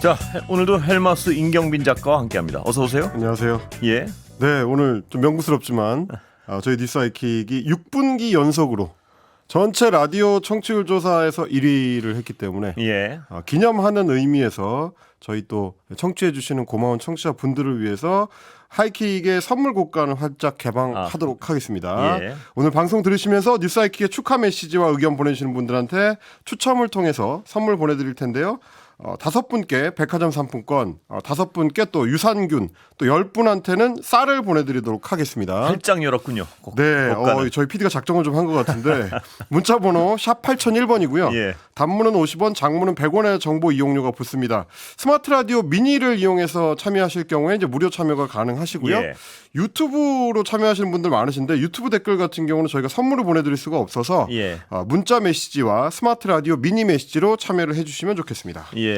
자, 오늘도 헬마우스 임경빈 작가와 함께합니다. 어서 오세요. 안녕하세요. 예. 네, 오늘 좀 명구스럽지만 저희 뉴스아이킥이 6분기 연속으로 전체 라디오 청취율 조사에서 1위를 했기 때문에 예. 기념하는 의미에서 저희 또 청취해 주시는 고마운 청취자 분들을 위해서 하이킥의 선물 곡간을 활짝 개방하도록 하겠습니다. 예. 오늘 방송 들으시면서 뉴스하이킥의 축하 메시지와 의견 보내주시는 분들한테 추첨을 통해서 선물 보내드릴 텐데요. 5분께 백화점 상품권, 5분께 또 유산균, 또 10분한테는 쌀을 보내드리도록 하겠습니다. 활짝 열었군요. 네, 저희 PD가 작정을 좀 한 것 같은데 문자번호 샵 8001번이고요. 예. 단문은 50원, 장문은 100원의 정보 이용료가 붙습니다. 스마트 라디오 미니를 이용해서 참여하실 경우에 이제 무료 참여가 가능하시고요. 예. 유튜브로 참여하시는 분들 많으신데 유튜브 댓글 같은 경우는 저희가 선물을 보내드릴 수가 없어서 예. 문자 메시지와 스마트 라디오 미니 메시지로 참여를 해주시면 좋겠습니다. 예.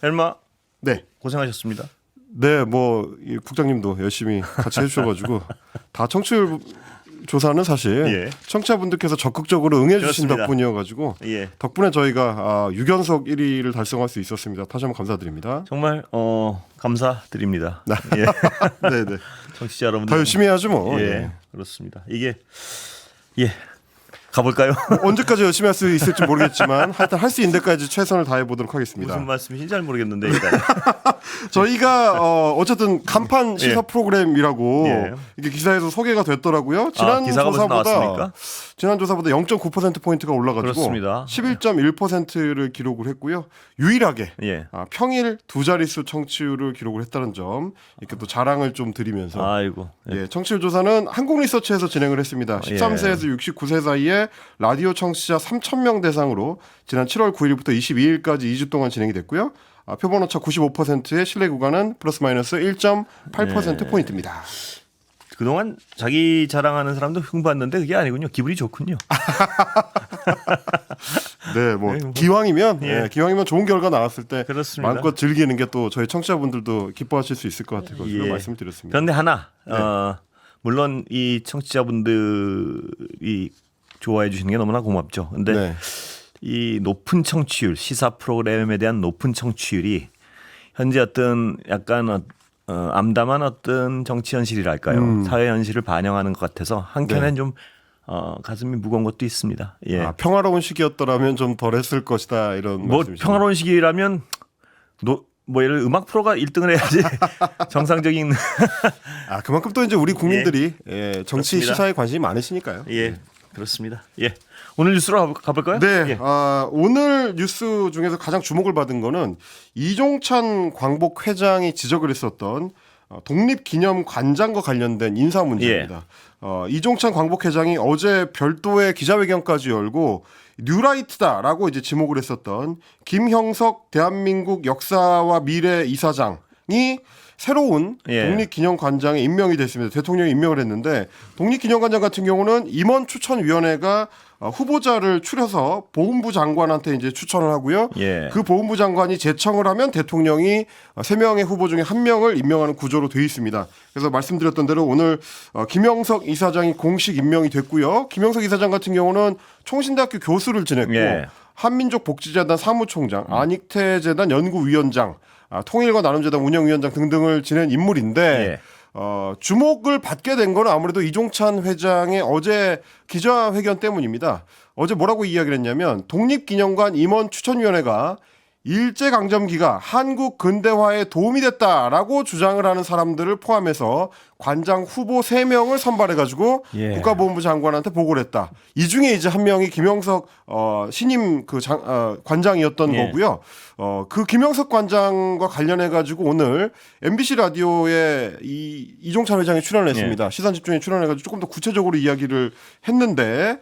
헬마 네. 고생하셨습니다. 네, 이 국장님도 열심히 같이 해주셔가지고 다 청취율 조사는 사실 예. 청취자분들께서 적극적으로 응해주신 그렇습니다. 덕분이어가지고 예. 덕분에 저희가 6연속 1위를 달성할 수 있었습니다. 다시 한번 감사드립니다. 정말 감사드립니다. 예. 네네. 청취자 여러분들 다 열심히 해야죠 뭐. 예. 예. 그렇습니다. 이게 가볼까요? 언제까지 열심히 할 수 있을지 모르겠지만 하여튼 할 수 있는 데까지 최선을 다해 보도록 하겠습니다. 무슨 말씀이신지 잘 모르겠는데 일단 저희가 어쨌든 간판 시사 예. 프로그램이라고 예. 이게 기사에서 소개가 됐더라고요. 지난 기사가 벌써 조사보다 나왔습니까? 0.9% 포인트가 올라가지고 그렇습니다. 11.1%를 기록을 했고요. 유일하게 예. 평일 두 자릿수 청취율을 기록을 했다는 점 이렇게 또 자랑을 좀 드리면서 아이고. 예, 청취율 조사는 한국리서치에서 진행을 했습니다. 13세에서 69세 사이에 라디오 청취자 3,000명 대상으로 지난 7월 9일부터 22일까지 2주 동안 진행이 됐고요. 표본오차 95%의 신뢰 구간은 플러스 마이너스 1.8%포인트입니다. 그동안 자기 자랑하는 사람도 흉봤는데 그게 아니군요. 기분이 좋군요. 네, 기왕이면 예. 기왕이면 좋은 결과 나왔을 때 그렇습니다. 마음껏 즐기는 게 또 저희 청취자분들도 기뻐하실 수 있을 것 같아서 예. 말씀을 드렸습니다. 그런데 하나 네. 물론 이 청취자분들이 좋아해 주시는 게 너무나 고맙죠. 근데 네. 이 높은 청취율, 시사 프로그램에 대한 높은 청취율이 현재 어떤 약간 암담한 어떤 정치 현실이랄까요? 사회 현실을 반영하는 것 같아서 한켠엔 네. 좀 가슴이 무거운 것도 있습니다. 예. 평화로운 시기였더라면 좀 덜했을 것이다 이런 말씀이시죠. 평화로운 시기라면 예를 음악 프로가 1등을 해야지 정상적인 그만큼 또 이제 우리 국민들이 정치 그렇습니다. 시사에 관심이 많으시니까요. 예. 그렇습니다. 예. 오늘 뉴스로 가볼까요? 네, 예. 오늘 뉴스 중에서 가장 주목을 받은 거는 이종찬 광복 회장이 지적을 했었던 독립기념관장과 관련된 인사 문제입니다. 이종찬 광복 회장이 어제 별도의 기자회견까지 열고 뉴라이트다라고 이제 지목을 했었던 김형석 대한민국 역사와 미래 이사장이 새로운 독립기념관장에 임명이 됐습니다. 대통령이 임명을 했는데 독립기념관장 같은 경우는 임원 추천위원회가 후보자를 추려서 보훈부 장관한테 이제 추천을 하고요. 예. 그 보훈부 장관이 제청을 하면 대통령이 3명의 후보 중에 1명을 임명하는 구조로 되어 있습니다. 그래서 말씀드렸던 대로 오늘 김영석 이사장이 공식 임명이 됐고요. 김영석 이사장 같은 경우는 총신대학교 교수를 지냈고 한민족복지재단 사무총장, 안익태재단 연구위원장, 통일과 나눔재단 운영위원장 등등을 지낸 인물인데 주목을 받게 된 건 아무래도 이종찬 회장의 어제 기자회견 때문입니다. 어제 뭐라고 이야기를 했냐면 독립기념관 임원 추천위원회가 일제강점기가 한국 근대화에 도움이 됐다라고 주장을 하는 사람들을 포함해서 관장 후보 3명을 선발해가지고 국가보훈부 장관한테 보고를 했다. 이 중에 이제 한 명이 김영석 신임 관장이었던 거고요. 그 김영석 관장과 관련해가지고 오늘 MBC 라디오에 이종찬 회장이 출연을 했습니다. 시선집중에 출연해가지고 조금 더 구체적으로 이야기를 했는데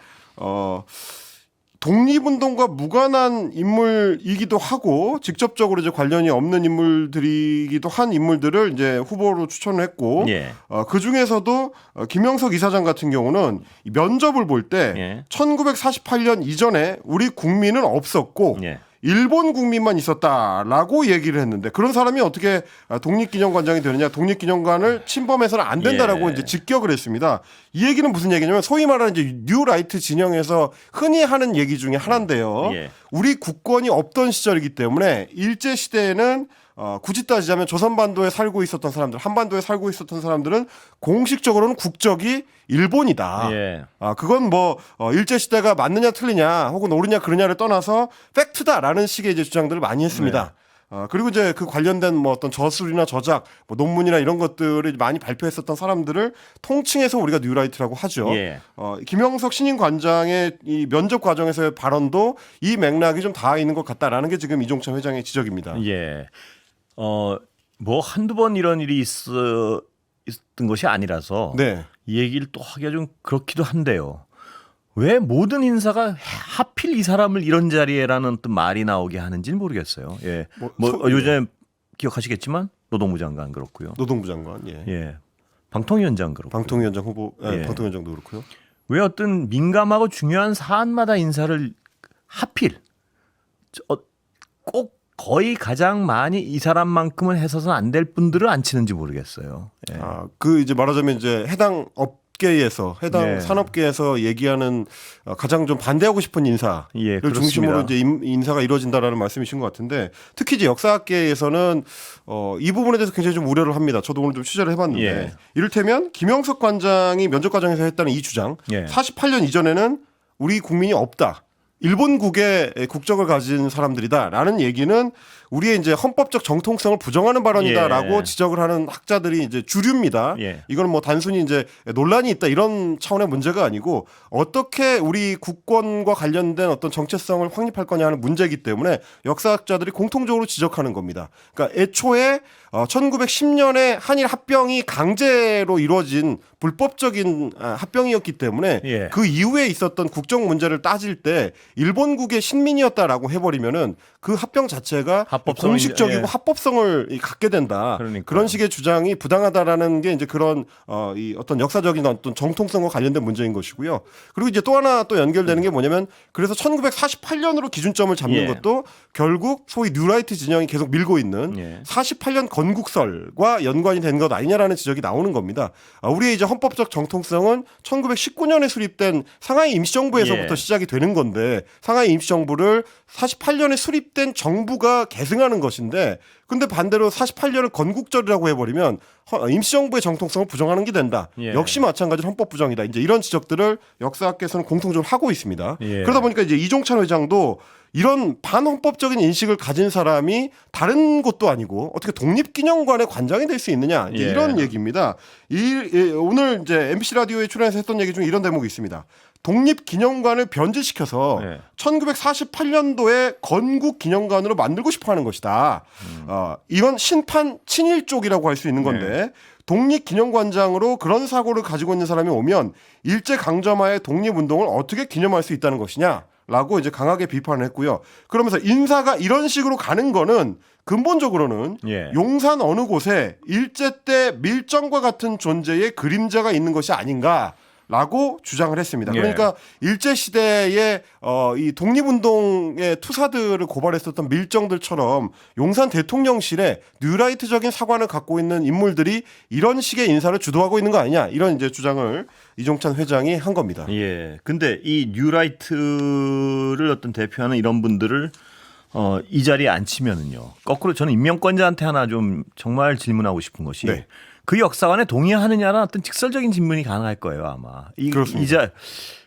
독립운동과 무관한 인물이기도 하고 직접적으로 이제 관련이 없는 인물들이기도 한 인물들을 이제 후보로 추천을 했고 그 중에서도 김영석 이사장 같은 경우는 면접을 볼 때 1948년 이전에 우리 국민은 없었고 일본 국민만 있었다라고 얘기를 했는데 그런 사람이 어떻게 독립기념관장이 되느냐? 독립기념관을 침범해서는 안 된다라고 이제 직격을 했습니다. 이 얘기는 무슨 얘기냐면 소위 말하는 이제 뉴라이트 진영에서 흔히 하는 얘기 중에 하나인데요. 우리 국권이 없던 시절이기 때문에 일제 시대에는 굳이 따지자면 조선반도에 살고 있었던 사람들, 한반도에 살고 있었던 사람들은 공식적으로는 국적이 일본이다. 예. 그건 뭐 일제 시대가 맞느냐 틀리냐 혹은 옳으냐 그르냐를 떠나서 팩트다라는 식의 이제 주장들을 많이 했습니다. 그리고 이제 그 관련된 뭐 어떤 저술이나 저작, 뭐 논문이나 이런 것들을 많이 발표했었던 사람들을 통칭해서 우리가 뉴라이트라고 하죠. 예. 김영석 신임 관장의 이 면접 과정에서의 발언도 이 맥락이 좀 닿아 있는 것 같다라는 게 지금 이종찬 회장의 지적입니다. 예. 뭐 한두 번 이런 일이 있었던 것이 아니라서 네. 이 얘기를 또 하기가 좀 그렇기도 한데요. 왜 모든 인사가 하필 이 사람을 이런 자리에라는 또 말이 나오게 하는지는 모르겠어요. 예. 요즘에 기억하시겠지만 노동부 장관 그렇고요. 노동부 장관, 예. 예. 방통위원장 그렇고. 방통위원장 후보, 예. 방통위원장도 그렇고요. 왜 어떤 민감하고 중요한 사안마다 인사를 하필 꼭 거의 가장 많이 이 사람만큼은 해서는 안 될 분들을 안 치는지 모르겠어요. 예. 그 이제 말하자면 이제 해당 업계에서 해당 예. 산업계에서 얘기하는 가장 좀 반대하고 싶은 인사를 예, 그렇습니다. 중심으로 이제 인사가 이루어진다라는 말씀이신 것 같은데 특히 이제 역사학계에서는 이 부분에 대해서 굉장히 좀 우려를 합니다. 저도 오늘 좀 취재를 해봤는데 예. 이를테면 김영석 관장이 면접 과정에서 했다는 이 주장, 예. 48년 이전에는 우리 국민이 없다. 일본국의 국적을 가진 사람들이다라는 얘기는 우리의 이제 헌법적 정통성을 부정하는 발언이다라고 예. 지적을 하는 학자들이 이제 주류입니다. 예. 이건 뭐 단순히 이제 논란이 있다 이런 차원의 문제가 아니고 어떻게 우리 국권과 관련된 어떤 정체성을 확립할 거냐 하는 문제이기 때문에 역사학자들이 공통적으로 지적하는 겁니다. 그러니까 애초에 1910년에 한일 합병이 강제로 이루어진 불법적인 합병이었기 때문에 예. 그 이후에 있었던 국적 문제를 따질 때 일본국의 신민이었다라고 해버리면은 그 합병 자체가 합법성이- 공식적이고 예. 합법성을 갖게 된다. 그러니까요. 그런 식의 주장이 부당하다라는 게 이제 그런 이 어떤 역사적인 어떤 정통성과 관련된 문제인 것이고요. 그리고 이제 또 하나 또 연결되는 게 뭐냐면 그래서 1948년으로 기준점을 잡는 예. 것도 결국 소위 뉴라이트 진영이 계속 밀고 있는 예. 48년 건국설과 연관이 된 것 아니냐라는 지적이 나오는 겁니다. 우리의 이제 헌법적 정통성은 1919년에 수립된 상하이 임시정부에서부터 예. 시작이 되는 건데 상하이 임시정부를 48년에 수립된 정부가 계승하는 것인데 근데 반대로 48년을 건국절이라고 해버리면 임시정부의 정통성을 부정하는 게 된다. 예. 역시 마찬가지로 헌법 부정이다. 이제 이런 지적들을 역사학계에서는 공통적으로 하고 있습니다. 예. 그러다 보니까 이제 이종찬 회장도 이런 반헌법적인 인식을 가진 사람이 다른 곳도 아니고 어떻게 독립기념관의 관장이 될 수 있느냐 이제 예. 이런 얘기입니다. 오늘 이제 MBC 라디오에 출연해서 했던 얘기 중에 이런 대목이 있습니다. 독립기념관을 변질시켜서 네. 1948년도에 건국기념관으로 만들고 싶어하는 것이다. 이건 신판 친일 쪽이라고 할 수 있는 건데 독립기념관장으로 그런 사고를 가지고 있는 사람이 오면 일제강점하의 독립운동을 어떻게 기념할 수 있다는 것이냐 라고 이제 강하게 비판을 했고요. 그러면서 인사가 이런 식으로 가는 거는 근본적으로는 예. 용산 어느 곳에 일제 때 밀정과 같은 존재의 그림자가 있는 것이 아닌가라고 주장을 했습니다. 예. 그러니까 일제 시대에 이 독립운동의 투사들을 고발했었던 밀정들처럼 용산 대통령실에 뉴라이트적인 사관을 갖고 있는 인물들이 이런 식의 인사를 주도하고 있는 거 아니냐 이런 이제 주장을 이종찬 회장이 한 겁니다. 예. 근데 이 뉴라이트를 어떤 대표하는 이런 분들을 이 자리에 앉히면은요. 거꾸로 저는 임명권자한테 하나 좀 정말 질문하고 싶은 것이 네. 그 역사관에 동의하느냐라는 어떤 직설적인 질문이 가능할 거예요, 아마. 그렇습니다.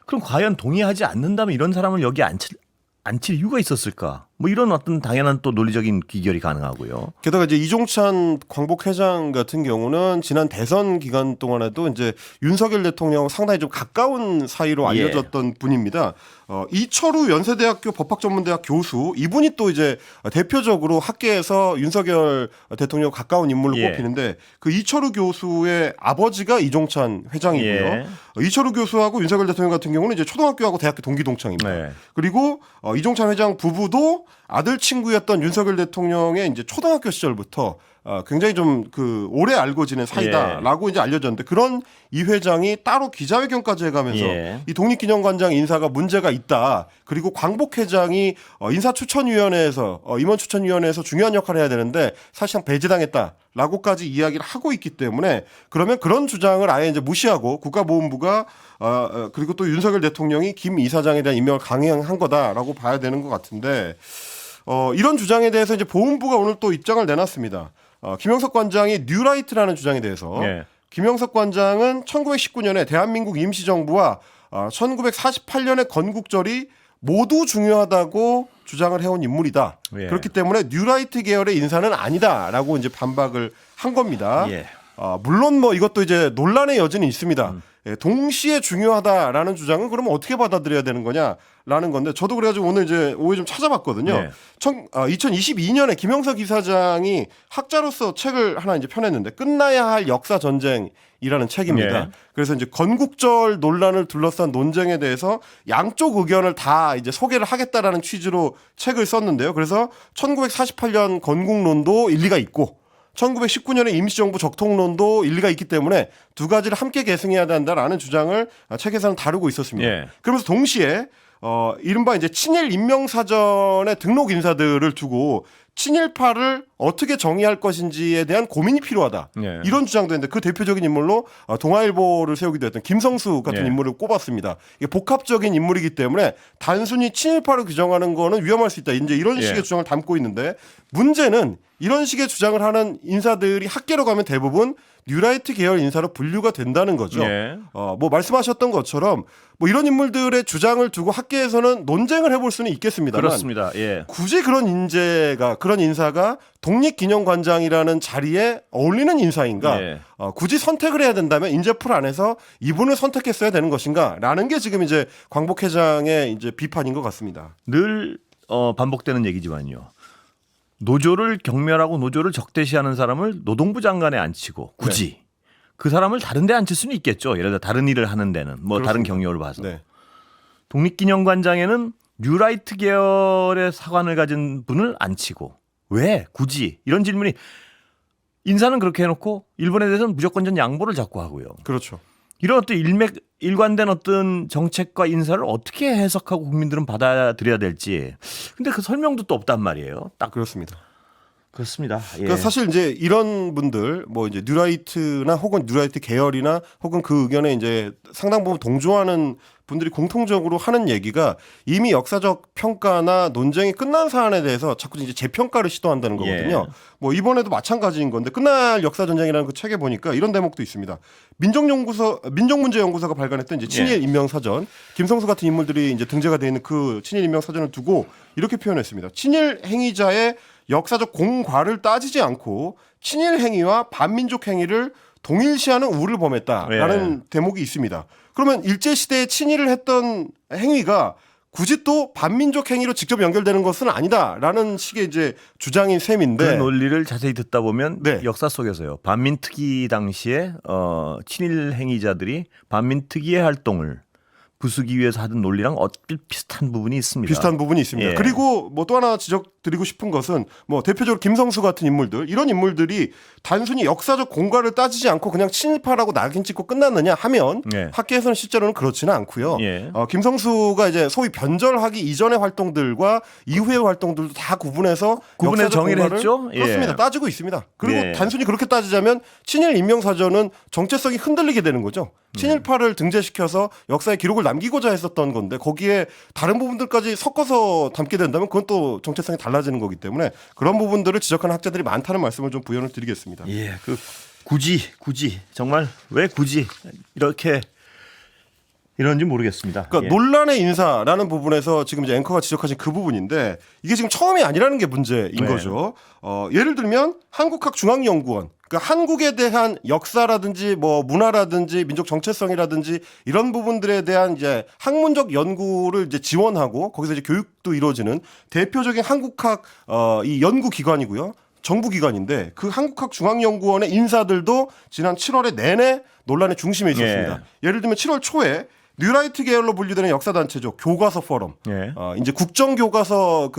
그럼 과연 동의하지 않는다면 이런 사람을 여기 앉힐 이유가 있었을까? 뭐 이런 어떤 당연한 또 논리적인 귀결이 가능하고요. 게다가 이제 이종찬 광복회장 같은 경우는 지난 대선 기간 동안에도 이제 윤석열 대통령 상당히 좀 가까운 사이로 알려졌던 분입니다. 이철우 연세대학교 법학전문대학 교수 이분이 또 이제 대표적으로 학계에서 윤석열 대통령 가까운 인물로 예. 꼽히는데 그 이철우 교수의 아버지가 이종찬 회장이고요. 예. 이철우 교수하고 윤석열 대통령 같은 경우는 이제 초등학교하고 대학교 동기 동창입니다. 네. 그리고 이종찬 회장 부부도 아들 친구였던 윤석열 대통령의 이제 초등학교 시절부터 굉장히 좀 그 오래 알고 지낸 사이다라고 이제 알려졌는데 그런 이 회장이 따로 기자회견까지 해가면서 예. 이 독립기념관장 인사가 문제가 있다. 그리고 광복 회장이 인사추천위원회에서 임원추천위원회에서 중요한 역할을 해야 되는데 사실상 배제당했다라고까지 이야기를 하고 있기 때문에 그러면 그런 주장을 아예 이제 무시하고 국가보훈부가 그리고 또 윤석열 대통령이 김 이사장에 대한 임명을 강행한 거다라고 봐야 되는 것 같은데 이런 주장에 대해서 이제 보훈부가 오늘 또 입장을 내놨습니다. 김영석 관장이 뉴라이트라는 주장에 대해서 예. 김영석 관장은 1919년에 대한민국 임시정부와 1948년의 건국절이 모두 중요하다고 주장을 해온 인물이다. 예. 그렇기 때문에 뉴라이트 계열의 인사는 아니다라고 이제 반박을 한 겁니다. 예. 물론 뭐 이것도 이제 논란의 여지는 있습니다. 예, 동시에 중요하다라는 주장은 그러면 어떻게 받아들여야 되는 거냐라는 건데 저도 그래가지고 오늘 이제 오후에 좀 찾아봤거든요. 네. 2022년에 김영석 이사장이 학자로서 책을 하나 이제 펴냈는데 끝나야 할 역사 전쟁이라는 책입니다. 네. 그래서 이제 건국절 논란을 둘러싼 논쟁에 대해서 양쪽 의견을 다 이제 소개를 하겠다라는 취지로 책을 썼는데요. 그래서 1948년 건국론도 일리가 있고 1919년의 임시정부 적통론도 일리가 있기 때문에 두 가지를 함께 계승해야 된다라는 주장을 책에서는 다루고 있었습니다. 예. 그러면서 동시에 이른바 이제 친일 임명사전의 등록 인사들을 두고 친일파를 어떻게 정의할 것인지에 대한 고민이 필요하다. 예. 이런 주장도 했는데 그 대표적인 인물로 동아일보를 세우기도 했던 김성수 같은 예. 인물을 꼽았습니다. 이게 복합적인 인물이기 때문에 단순히 친일파를 규정하는 거는 위험할 수 있다. 이제 이런 예. 식의 주장을 담고 있는데 문제는 이런 식의 주장을 하는 인사들이 학계로 가면 대부분 뉴라이트 계열 인사로 분류가 된다는 거죠. 예. 뭐 말씀하셨던 것처럼 뭐 이런 인물들의 주장을 두고 학계에서는 논쟁을 해볼 수는 있겠습니다만 그렇습니다. 예. 굳이 그런 인사가 독립기념관장이라는 자리에 어울리는 인사인가? 예. 굳이 선택을 해야 된다면 인재풀 안에서 이분을 선택했어야 되는 것인가라는 게 지금 이제 광복 회장의 이제 비판인 것 같습니다. 늘 반복되는 얘기지만요. 노조를 경멸하고 노조를 적대시하는 사람을 노동부 장관에 앉히고 굳이 그 사람을 다른 데 앉힐 수는 있겠죠. 예를 들어 다른 일을 하는 데는 뭐 다른 그렇습니다. 경력을 봐서. 네. 독립기념관장에는 뉴라이트 계열의 사관을 가진 분을 앉히고 왜 굳이 이런 질문이 인사는 그렇게 해놓고 일본에 대해서는 무조건 전 양보를 자꾸 하고요. 그렇죠. 이런 어떤 일관된 어떤 정책과 인사를 어떻게 해석하고 국민들은 받아들여야 될지. 근데 그 설명도 또 없단 말이에요. 딱 그렇습니다. 그렇습니다. 예. 그러니까 사실 이제 이런 분들 뭐 이제 뉴라이트나 혹은 뉴라이트 계열이나 혹은 그 의견에 이제 상당 부분 동조하는 분들이 공통적으로 하는 얘기가 이미 역사적 평가나 논쟁이 끝난 사안에 대해서 자꾸 이제 재평가를 시도한다는 거거든요. 예. 뭐 이번에도 마찬가지인 건데 끝날 역사 전쟁이라는 그 책에 보니까 이런 대목도 있습니다. 민족문제연구소가 발간했던 이제 친일 인명 사전 김성수 같은 인물들이 이제 등재가 되어 있는 그 친일 인명 사전을 두고 이렇게 표현했습니다. 친일 행위자의 역사적 공과를 따지지 않고 친일 행위와 반민족 행위를 동일시하는 우를 범했다라는 대목이 있습니다. 그러면 일제시대에 친일을 했던 행위가 굳이 또 반민족 행위로 직접 연결되는 것은 아니다라는 식의 이제 주장인 셈인데 그 논리를 자세히 듣다 보면 네. 역사 속에서요. 반민특위 당시에 친일 행위자들이 반민특위의 활동을 부수기 위해서 하던 논리랑 비슷한 부분이 있습니다. 비슷한 부분이 있습니다. 예. 그리고 뭐 또 하나 지적드리고 싶은 것은 뭐 대표적으로 김성수 같은 인물들 이런 인물들이 단순히 역사적 공과를 따지지 않고 그냥 친일파라고 낙인 찍고 끝났느냐 하면 예. 학계에서는 실제로는 그렇지는 않고요. 예. 김성수가 이제 소위 변절하기 이전의 활동들과 이후의 활동들도 다 구분해서 구분해서 역사적 정의를 공과를 했죠? 예. 그렇습니다. 따지고 있습니다. 그리고 예. 단순히 그렇게 따지자면 친일 인명사전은 정체성이 흔들리게 되는 거죠. 친일파를 등재시켜서 역사의 기록을 남기고자 했었던 건데 거기에 다른 부분들까지 섞어서 담게 된다면 그건 또 정체성이 달라지는 거기 때문에 그런 부분들을 지적하는 학자들이 많다는 말씀을 좀 부연을 드리겠습니다. 예, 그 굳이 정말 왜 굳이 이렇게 이런지 모르겠습니다. 그러니까 예. 논란의 인사라는 부분에서 지금 이제 앵커가 지적하신 그 부분인데 이게 지금 처음이 아니라는 게 문제인 네. 거죠. 예를 들면 한국학중앙연구원, 그러니까 한국에 대한 역사라든지 뭐 문화라든지 민족 정체성이라든지 이런 부분들에 대한 이제 학문적 연구를 이제 지원하고 거기서 이제 교육도 이루어지는 대표적인 한국학 이 연구기관이고요. 정부기관인데 그 한국학중앙연구원의 인사들도 지난 7월에 내내 논란의 중심에 있었습니다. 예를 들면 7월 초에 뉴라이트 계열로 분류되는 역사 단체죠. 교과서 포럼. 예. 이제 국정교과서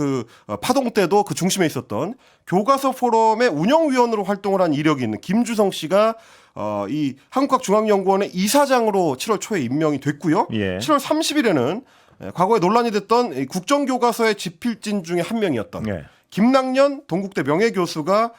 파동 때도 그 중심에 있었던 교과서 포럼의 운영위원으로 활동을 한 이력이 있는 김주성 씨가 이 한국학중앙연구원의 이사장으로 7월 초에 임명이 됐고요. 예. 7월 30일에는 과거에 논란이 됐던 이 국정교과서의 집필진 중에 한 명이었던 예. 김낙년 동국대 명예교수가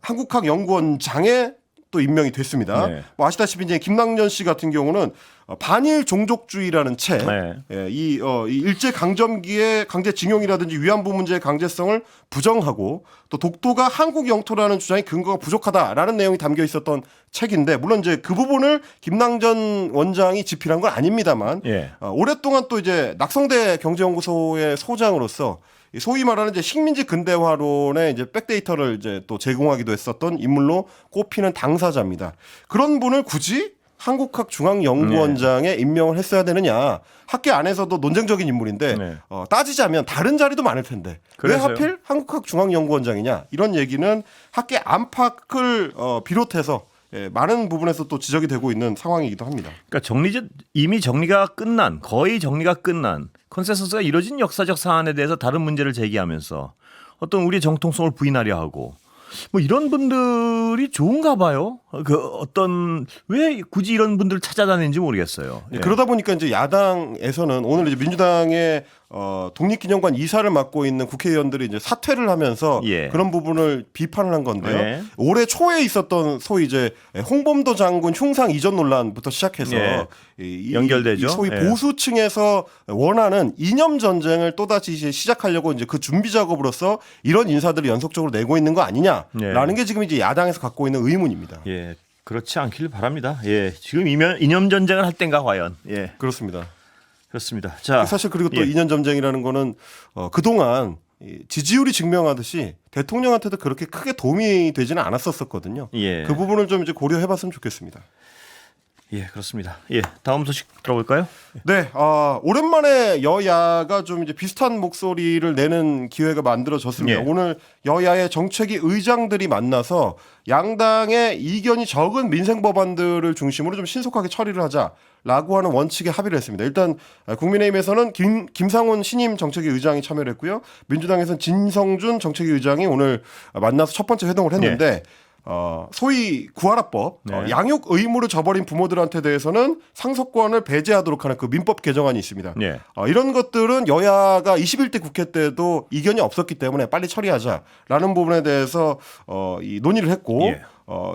한국학연구원장에 또 임명이 됐습니다. 네. 뭐 아시다시피 이제 김낙년 씨 같은 경우는 반일 종족주의라는 책, 네. 이 일제 강점기의 강제징용이라든지 위안부 문제의 강제성을 부정하고 또 독도가 한국 영토라는 주장이 근거가 부족하다라는 내용이 담겨 있었던 책인데 물론 이제 그 부분을 김낙년 원장이 집필한 건 아닙니다만 예. 오랫동안 또 이제 낙성대 경제연구소의 소장으로서 소위 말하는 이제 식민지 근대화론의 이제 백데이터를 이제 또 제공하기도 했었던 인물로 꼽히는 당사자입니다. 그런 분을 굳이 한국학중앙연구원장에 임명을 했어야 되느냐. 학계 안에서도 논쟁적인 인물인데 네. 따지자면 다른 자리도 많을 텐데 왜 그래서요? 하필 한국학중앙연구원장이냐. 이런 얘기는 학계 안팎을 비롯해서 많은 부분에서 또 지적이 되고 있는 상황이기도 합니다. 그러니까 이미 정리가 끝난 거의 정리가 끝난 컨센서스가 이뤄진 역사적 사안에 대해서 다른 문제를 제기하면서 어떤 우리의 정통성을 부인하려 하고 뭐 이런 분들이 좋은가 봐요. 왜 굳이 이런 분들을 찾아다니는지 모르겠어요. 예. 그러다 보니까 이제 야당에서는 오늘 이제 민주당의 독립기념관 이사를 맡고 있는 국회의원들이 이제 사퇴를 하면서 예. 그런 부분을 비판을 한 건데요. 예. 올해 초에 있었던 소위 이제 홍범도 장군 흉상 이전 논란부터 시작해서 예. 연결되죠. 이 소위 예. 보수층에서 원하는 이념 전쟁을 또다시 이제 시작하려고 이제 그 준비 작업으로서 이런 인사들을 연속적으로 내고 있는 거 아니냐라는 예. 게 지금 이제 야당에서 갖고 있는 의문입니다. 예. 그렇지 않길 바랍니다. 예. 지금 이념 전쟁을 할 땐가 과연. 예. 그렇습니다. 그렇습니다. 자, 사실 그리고 또 예. 이념 전쟁이라는 거는 그동안 이 지지율이 증명하듯이 대통령한테도 그렇게 크게 도움이 되지는 않았었거든요. 예. 그 부분을 좀 이제 고려해봤으면 좋겠습니다. 예, 그렇습니다. 예. 다음 소식 들어볼까요? 네, 오랜만에 여야가 좀 이제 비슷한 목소리를 내는 기회가 만들어졌습니다. 예. 오늘 여야의 정책위 의장들이 만나서 양당의 이견이 적은 민생 법안들을 중심으로 좀 신속하게 처리를 하자라고 하는 원칙에 합의를 했습니다. 일단 국민의힘에서는 김상훈 신임 정책위 의장이 참여를 했고요. 민주당에서는 진성준 정책위 의장이 오늘 만나서 첫 번째 회동을 했는데 소위 구하라법 네. 양육 의무를 저버린 부모들한테 대해서는 상속권을 배제하도록 하는 그 민법 개정안이 있습니다. 예. 이런 것들은 여야가 21대 국회 때도 이견이 없었기 때문에 빨리 처리하자라는 부분에 대해서 이 논의를 했고 예.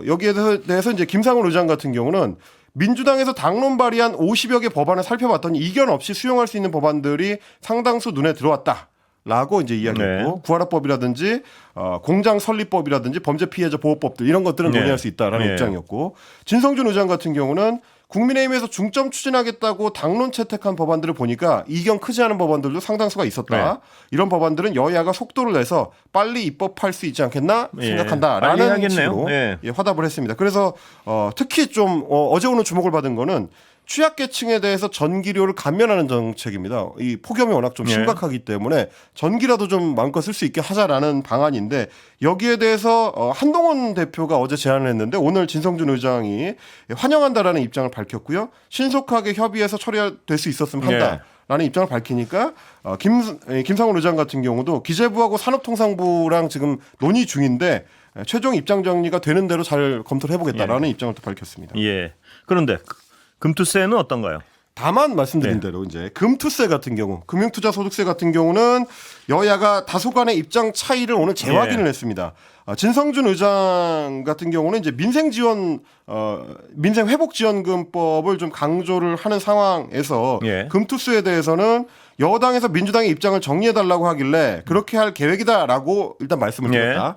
여기에 대해서 이제 김상훈 의장 같은 경우는 민주당에서 당론 발의한 50여 개 법안을 살펴봤더니 이견 없이 수용할 수 있는 법안들이 상당수 눈에 들어왔다. 라고 이제 이야기했고 네. 구하라법이라든지 공장 설립법이라든지 범죄 피해자 보호법들 이런 것들은 네. 논의할 수 있다라는 네. 입장이었고 진성준 의장 같은 경우는 국민의힘에서 중점 추진하겠다고 당론 채택한 법안들을 보니까 이견 크지 않은 법안들도 상당수가 있었다. 네. 이런 법안들은 여야가 속도를 내서 빨리 입법할 수 있지 않겠나 예. 빨리 생각한다라는 해야겠네요. 식으로 예. 화답을 했습니다. 그래서 특히 좀 어제 오늘 주목을 받은 거는 취약계층에 대해서 전기료를 감면하는 정책입니다. 이 폭염이 워낙 좀 예. 심각하기 때문에 전기라도 좀 마음껏 쓸 수 있게 하자라는 방안인데 여기에 대해서 한동훈 대표가 어제 제안을 했는데 오늘 진성준 의장이 환영한다라는 입장을 밝혔고요. 신속하게 협의해서 처리될 수 있었으면 한다. 라는 입장을 밝히니까 김상훈 의장 같은 경우도 기재부하고 산업통상부랑 지금 논의 중인데 최종 입장 정리가 되는 대로 잘 검토를 해보겠다라는 입장을 또 밝혔습니다. 예. 그런데 금투세는 어떤가요? 다만 말씀드린 네. 대로 이제 금투세 같은 경우, 금융투자소득세 같은 경우는 여야가 다소간의 입장 차이를 오늘 재확인을 했습니다. 진성준 의장 같은 경우는 이제 민생회복지원금법을 좀 강조를 하는 상황에서 예. 금투세에 대해서는 여당에서 민주당의 입장을 정리해달라고 하길래 그렇게 할 계획이다라고 일단 말씀을 드렸다.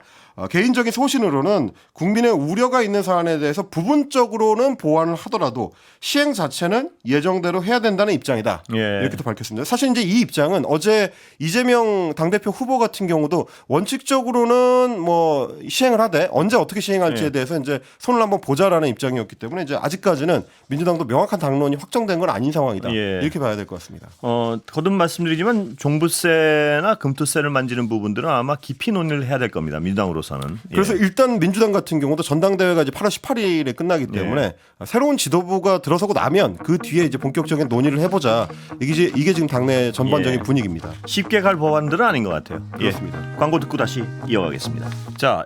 개인적인 소신으로는 국민의 우려가 있는 사안에 대해서 부분적으로는 보완을 하더라도 시행 자체는 예정대로 해야 된다는 입장이다. 예. 이렇게 또 밝혔습니다. 사실 이제 이 입장은 어제 이재명 당대표 후보 같은 경우도 원칙적으로는 뭐 시행을 하되 언제 어떻게 시행할지에 예. 대해서 이제 손을 한번 보자라는 입장이었기 때문에 이제 아직까지는 민주당도 명확한 당론이 확정된 건 아닌 상황이다. 예. 이렇게 봐야 될 것 같습니다. 거듭 말씀드리지만 종부세나 금투세를 만지는 부분들은 아마 깊이 논의를 해야 될 겁니다. 민주당으로서. 상황으로서는. 그래서 일단 민주당 같은 경우도 전당대회가 이제 8월 18일에 끝나기 때문에 새로운 지도부가 들어서고 나면 그 뒤에 이제 본격적인 논의를 해보자. 이게 지금 당내 전반적인 예. 분위기입니다. 쉽게 갈 법안들은 아닌 것 같아요. 그렇습니다. 광고 듣고 다시 이어가겠습니다. 자,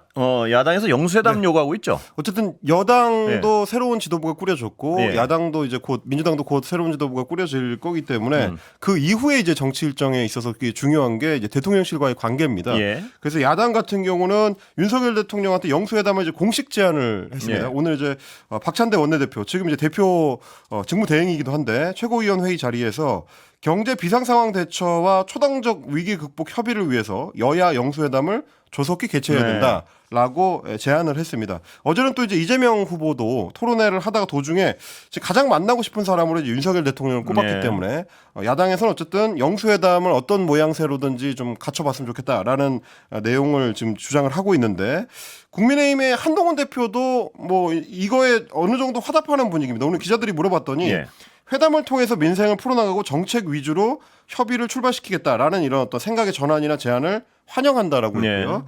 야당에서 영수회담 요구하고 있죠. 어쨌든 여당도 새로운 지도부가 꾸려졌고 예. 야당도 이제 곧 민주당도 곧 새로운 지도부가 꾸려질 거기 때문에 그 이후에 이제 정치 일정에 있어서 그게 중요한 게 이제 대통령실과의 관계입니다. 예. 그래서 야당 같은 경우는 윤석열 대통령한테 영수회담을 이제 공식 제안을 했습니다. 예. 오늘 이제 박찬대 원내대표 지금 이제 대표 직무대행이기도 한데 최고위원 회의 자리에서 경제 비상상황 대처와 초당적 위기 극복 협의를 위해서 여야 영수회담을 조속히 개최해야 네. 된다라고 제안을 했습니다. 어제는 또 이제 이재명 후보도 토론회를 하다가 도중에 가장 만나고 싶은 사람으로 이제 윤석열 대통령을 꼽았기 네. 때문에 야당에서는 어쨌든 영수회담을 어떤 모양새로든지 좀 갖춰봤으면 좋겠다라는 내용을 지금 주장을 하고 있는데 국민의힘의 한동훈 대표도 뭐 이거에 어느 정도 화답하는 분위기입니다. 오늘 기자들이 물어봤더니 예. 회담을 통해서 민생을 풀어나가고 정책 위주로 협의를 출발시키겠다라는 이런 어떤 생각의 전환이나 제안을 환영한다라고 했고요.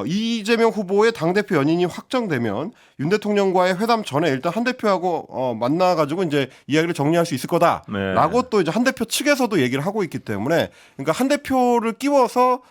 이재명 후보의 당대표 연인이 확정되면 윤 대통령과의 회담 전에 일단 한 대표하고 만나가지고 이제 이야기를 정리할 수 있을 거다라고 또 이제 한 대표 측에서도 얘기를 하고 있기 때문에 그러니까 한 대표를 끼워서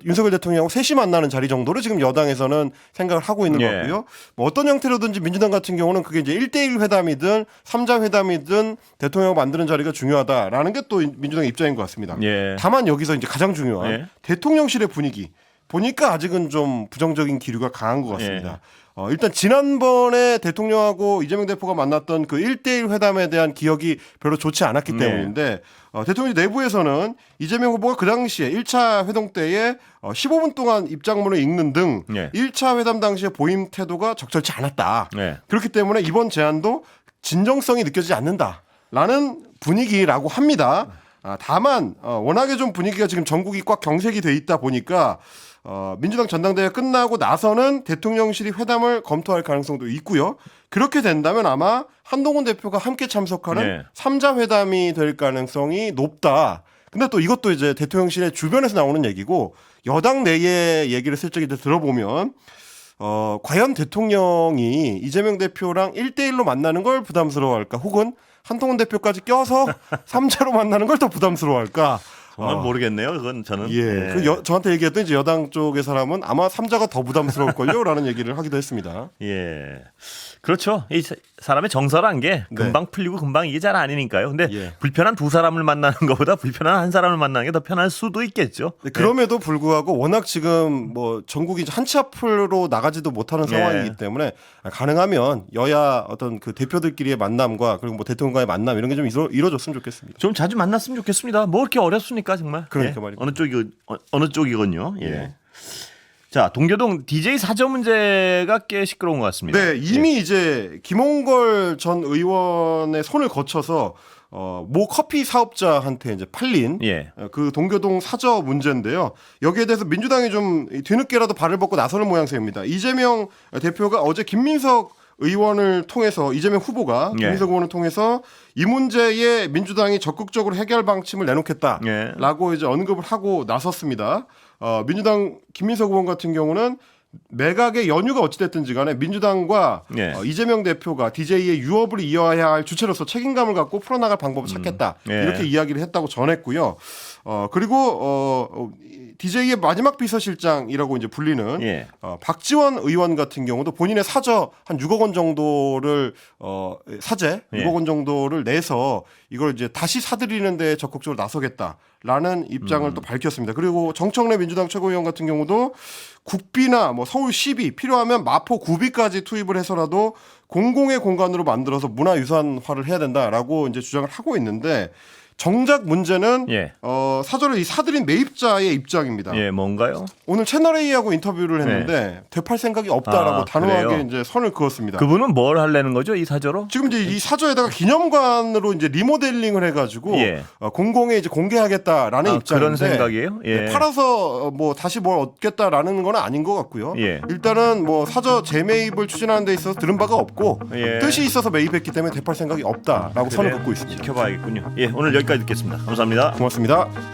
윤석열 대통령하고 셋이 만나는 자리 정도로 지금 여당에서는 생각을 하고 있는 예. 거고요. 뭐 어떤 형태로든지 민주당 같은 경우는 그게 이제 1대1 회담이든 3자 회담이든 대통령을 만드는 자리가 중요하다라는 게 또 민주당의 입장인 것 같습니다. 예. 다만 여기서 이제 가장 중요한 예. 대통령실의 분위기 보니까 아직은 좀 부정적인 기류가 강한 것 같습니다. 예. 일단 지난번에 대통령하고 이재명 대표가 만났던 그 1대1 회담에 대한 기억이 별로 좋지 않았기 네. 때문인데 대통령 내부에서는 이재명 후보가 그 당시에 1차 회동 때에 15분 동안 입장문을 읽는 등 예. 1차 회담 당시의 보임 태도가 적절치 않았다. 예. 그렇기 때문에 이번 제안도 진정성이 느껴지지 않는다라는 분위기라고 합니다. 다만 워낙에 좀 분위기가 지금 전국이 꽉 경색이 돼 있다 보니까 민주당 전당대회 끝나고 나서는 대통령실이 회담을 검토할 가능성도 있고요. 그렇게 된다면 아마 한동훈 대표가 함께 참석하는 네. 3자 회담이 될 가능성이 높다. 근데 또 이것도 이제 대통령실의 주변에서 나오는 얘기고 여당 내의 얘기를 슬쩍 이제 들어보면 과연 대통령이 이재명 대표랑 1대1로 만나는 걸 부담스러워할까 혹은 한동훈 대표까지 껴서 3자로 만나는 걸 더 부담스러워할까? 저는 모르겠네요. 그건 저는. 예. 저한테 얘기했던 이제 여당 쪽의 사람은 아마 3자가 더 부담스러울걸요? 라는 얘기를 하기도 했습니다. 예. 그렇죠. 이 사람의 정서란 게 금방 풀리고 금방 이게 잘 아니니까요. 근데 예. 불편한 두 사람을 만나는 것보다 불편한 한 사람을 만나는 게 더 편할 수도 있겠죠. 네, 그럼에도 불구하고 워낙 지금 뭐 전국이 한 치 앞으로 나가지도 못하는 네. 상황이기 때문에 가능하면 여야 어떤 그 대표들끼리의 만남과 그리고 뭐 대통령과의 만남 이런 게 좀 이루어졌으면 좋겠습니다. 좀 자주 만났으면 좋겠습니다. 뭐 그렇게 어렵습니까 정말? 그러니까 예. 말이죠. 어느 쪽이건요. 예. 예. 자, 동교동 DJ 사저 문제가 꽤 시끄러운 것 같습니다. 네, 이미 이제 김홍걸 전 의원의 손을 거쳐서 모 커피 사업자한테 이제 팔린 예. 그 동교동 사저 문제인데요. 여기에 대해서 민주당이 좀 뒤늦게라도 발을 벗고 나서는 모양새입니다. 이재명 대표가 어제 김민석 의원을 통해서 이재명 후보가 예. 김민석 의원을 통해서 이 문제에 민주당이 적극적으로 해결 방침을 내놓겠다라고 이제 언급을 하고 나섰습니다. 민주당 김민석 의원 같은 경우는 매각의 연유가 어찌됐든지 간에 민주당과 예. 이재명 대표가 DJ의 유업을 이어야 할 주체로서 책임감을 갖고 풀어나갈 방법을 찾겠다. 예. 이렇게 이야기를 했다고 전했고요. 그리고 DJ의 마지막 비서실장이라고 이제 불리는 예. 박지원 의원 같은 경우도 본인의 사저 한 6억 원 정도를 사재 예. 6억 원 정도를 내서 이걸 이제 다시 사들이는 데 적극적으로 나서겠다라는 입장을 또 밝혔습니다. 그리고 정청래 민주당 최고위원 같은 경우도 국비나 뭐 서울시비 필요하면 마포 구비까지 투입을 해서라도 공공의 공간으로 만들어서 문화유산화를 해야 된다라고 이제 주장을 하고 있는데 정작 문제는 예. 사저를 이 사들인 매입자의 입장입니다. 예, 뭔가요? 오늘 채널A하고 인터뷰를 했는데 되팔 생각이 없다라고 단호하게 그래요? 이제 선을 그었습니다. 그분은 뭘 하려는 거죠, 이 사저로? 지금 이제 이 사저에다가 기념관으로 이제 리모델링을 해가지고 예. 공공에 이제 공개하겠다라는 입장인데 그런 생각이에요? 예. 네, 팔아서 뭐 다시 뭘 얻겠다라는 건 아닌 것 같고요. 예. 일단은 뭐 사저 재매입을 추진하는 데 있어서 들은 바가 없고 예. 뜻이 있어서 매입했기 때문에 되팔 생각이 없다라고 선을 긋고 있습니다. 지켜봐야겠군요. 예, 오늘 여기까지 듣겠습니다. 감사합니다. 고맙습니다.